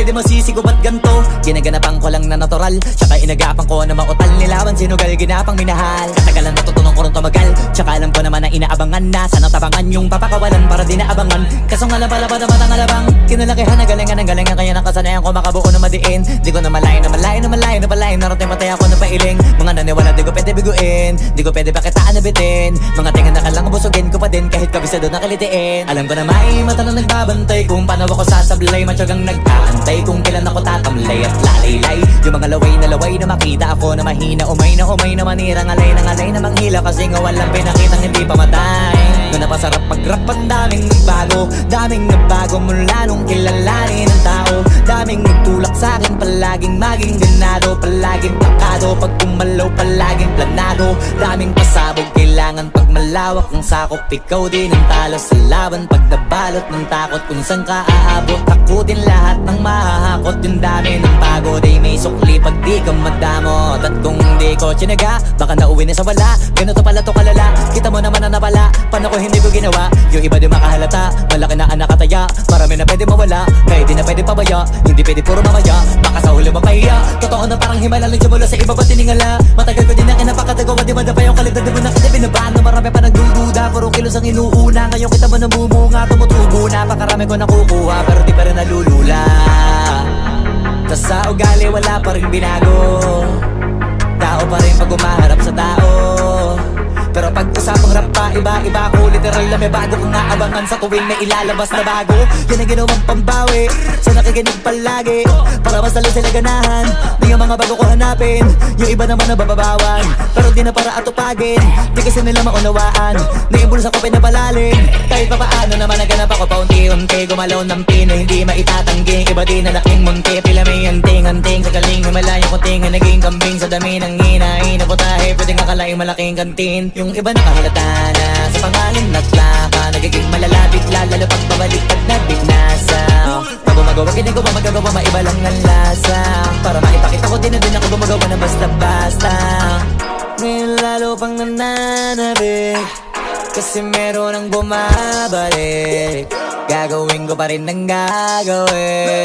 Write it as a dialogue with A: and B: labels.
A: di masisigo ba't ganto? Ginaganapan ko lang na natural, tsaka inagapan ko na mautal. Nilawan sinugal, ginapang minahal. Katagalan natutunan ko rin tumagal, tsaka alam ko naman na inaabangan na. Sana tabangan yung papakawalan para di naabangan. Kaso nga lang pala ba naman ang alabang kinalakihan na galingan ng galingan, kaya nakasanayan ko makabuo na madiin. Di ko na malayo na malayo na malayo na malayo. Narating matay ako na pailing. Mga naniwala di ko pwede biguin, di ko pwede pakitaan na bitin. Mga tingan na kalang busugin ko pa din kahit kabisado na kalitiin. Alam ko na may mata na nagbabantay kung paano ako sasablay. Matyagang nag-aantay kung kailan ako tatamlay at lalaylay. Yung mga laway na makita ako na mahina, umay na manira. Ngalay na manghila kasi nga walang pinakitang hindi pamatay. Doon napasarap mag-rap, ang daming nagbago mula nung kilalanin ang tao. Daming nagtulak sa'kin, palaging maging ganado, palaging plakado. Pag kumalaw, palaging planado. Daming pasabog, kailangan pag malawak ang sakop. Ikaw din ang talo sa laban pag nabalot ng takot. Kung saan ka aabot, ako din lahat ng mahahakot. Yung dami ng pagod ay may sukli pag di ka madamot. At kung di ko tsinaga, baka nauwi na sa wala. Ganito pala to kalala, kita mo naman na napala. Paano ko hindi ko ginawa? Yung iba di makahalata, malaki na anak kataya. Marami na pwede mawala, kaya di na pwede pabaya. Hindi pwede puro mamaya, baka sa huli mapahiya. Totoo na parang himala lang siya mula sa iba ba tiningala. Matagal ko din na kinapakatagawa, di ba yung kalidad, di mo na kita binabaan. Na marami pa nagdududa, puro kilos ang inuuna. Ngayon kita mo namumunga, tumutubo na. Pakarami ko nakukuha, pero di pa rin nalulula. Tas sa ugali wala pa rin binago, tao pa rin pag umaharap sa tao. Pero pag usapang rap pa, iba-iba ko. Literal na may bago kong naabangan sa tuwing may ilalabas na bago. Yan ang ginawang pambawi sa nakikinig palagi, para mas lalo sila ganahan. Di ang mga bago ko hanapin, yung iba naman nabababawan. Pero di na para atupagin, di kasi nila maunawaan. Naibulsa ko pinapalalim, kahit pa paano naman naganap ako paunti-unti. Gumalaw ng pino, hindi maitatanggi. Iba di na laking munti, pila may anting-anting. Sa galing himalayo ko tinga, naging kambing sa dami ng hinahin. Naputahe, pwedeng akalaing malaking kantin. Yung iba nakahalata na sa pangalan at plaka, nagiging malala bigla, lalo pag babalik at nagbinasa. Pag gumagawa, hindi ko pa magagawa, maiba lang ang lasa. Para maipakita ko din na din ako gumagawa na basta-basta. Ngayon lalo pang nananabik, kasi meron ang bumabalik. Gagawin ko pa rin ang gagawin.